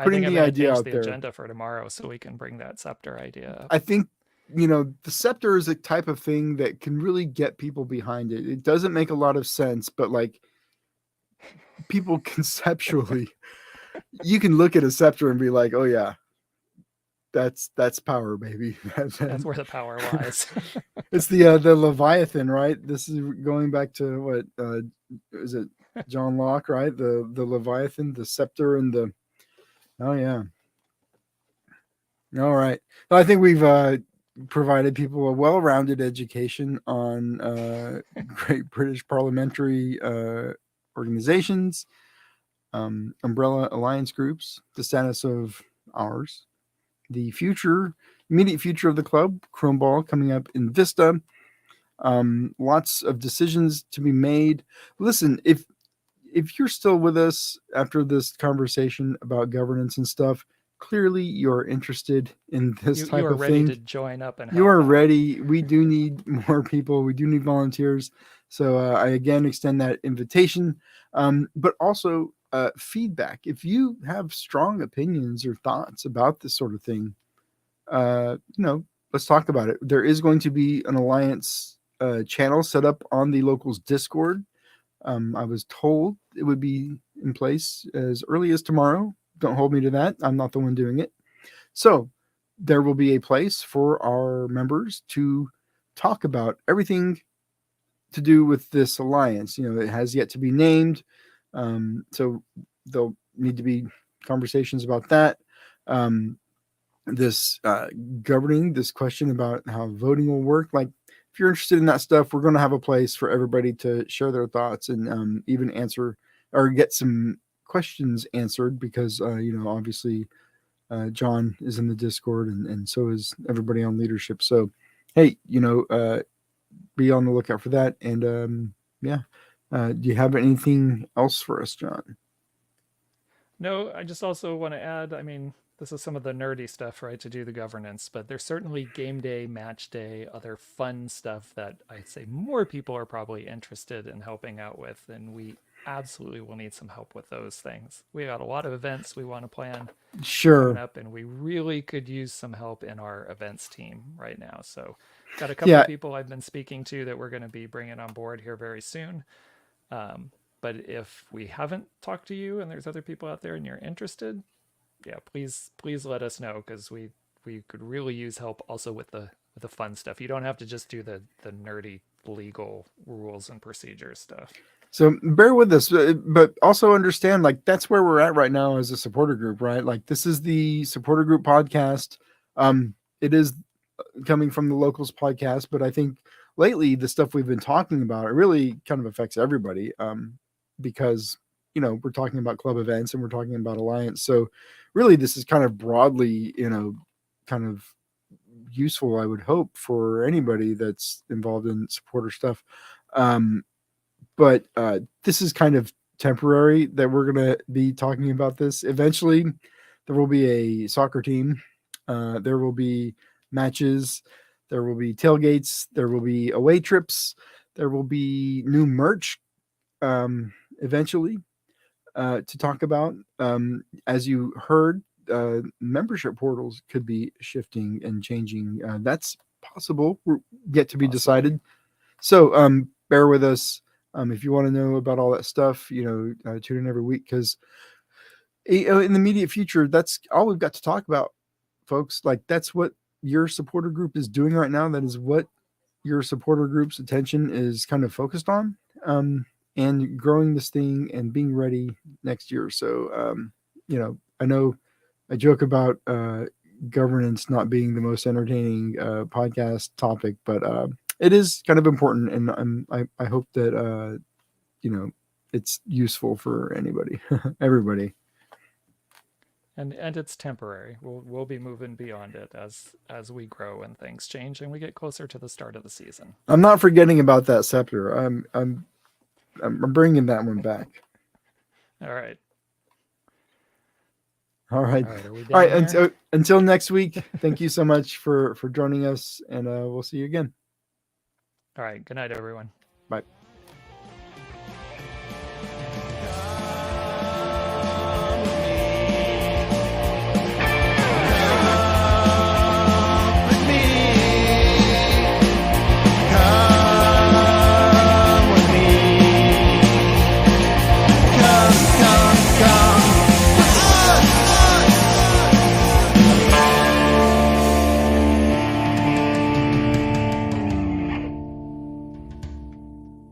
putting the idea out there. Agenda for tomorrow, so we can bring that scepter idea up. I think, you know, the scepter is a type of thing that can really get people behind it. It doesn't make a lot of sense, but like people conceptually, you can look at a scepter and be like, oh yeah, that's power, baby. That's where the power lies. It's the Leviathan, right? This is going back to what is it, John Locke, right? The Leviathan, the scepter, and the oh yeah. All right. Well, I think we've provided people a well-rounded education on Great British parliamentary organizations, umbrella alliance groups, the status of ours, the immediate future of the club, Chrome Ball coming up in Vista. Lots of decisions to be made. Listen, if you're still with us after this conversation about governance and stuff, clearly you're interested in this type of thing. You are ready to join up, and you are ready. We do need more people. We do need volunteers. So I again extend that invitation, but also feedback. If you have strong opinions or thoughts about this sort of thing, let's talk about it. There is going to be an alliance channel set up on the locals Discord. I was told it would be in place as early as tomorrow. Don't hold me to that. I'm not the one doing it. So there will be a place for our members to talk about everything to do with this alliance. You know, it has yet to be named. So there'll need to be conversations about that. This governing, this question about how voting will work. Like, if you're interested in that stuff, we're going to have a place for everybody to share their thoughts and even answer or get some questions answered, because obviously John is in the Discord and so is everybody on leadership. So hey, be on the lookout for that. And do you have anything else for us, John? No, I just also want to add, I mean, this is some of the nerdy stuff, right, to do the governance, but there's certainly game day, match day, other fun stuff that I'd say more people are probably interested in helping out with, and we absolutely will need some help with those things. We got a lot of events we want to plan coming up, and we really could use some help in our events team right now. So got a couple of people I've been speaking to that we're going to be bringing on board here very soon. But if we haven't talked to you and there's other people out there and you're interested, yeah, please let us know, because we could really use help also with the fun stuff. You don't have to just do the nerdy legal rules and procedures stuff. So bear with us, but also understand, like, that's where we're at right now as a supporter group, right? Like, this is the supporter group podcast. It is coming from the locals podcast, but I think lately the stuff we've been talking about, it really kind of affects everybody. because, we're talking about club events and we're talking about Alliance. So really this is kind of broadly, kind of useful, I would hope, for anybody that's involved in supporter stuff. But this is kind of temporary that we're going to be talking about this. Eventually there will be a soccer team. There will be matches. There will be tailgates. There will be away trips. There will be new merch eventually to talk about. As you heard, membership portals could be shifting and changing. That's possible. We're yet to be decided. So bear with us. If you want to know about all that stuff, tune in every week, because in the immediate future, that's all we've got to talk about, folks. Like, that's what your supporter group is doing right now. That is what your supporter group's attention is kind of focused on, and growing this thing and being ready next year. So, I know I joke about governance not being the most entertaining podcast topic, but it is kind of important, and I hope that it's useful for anybody, everybody. And it's temporary. We'll be moving beyond it as we grow and things change and we get closer to the start of the season. I'm not forgetting about that scepter. I'm bringing that one back. All right. All right. Are we done All right. here? Until next week, thank you so much for joining us, and we'll see you again. All right. Good night, everyone. Bye.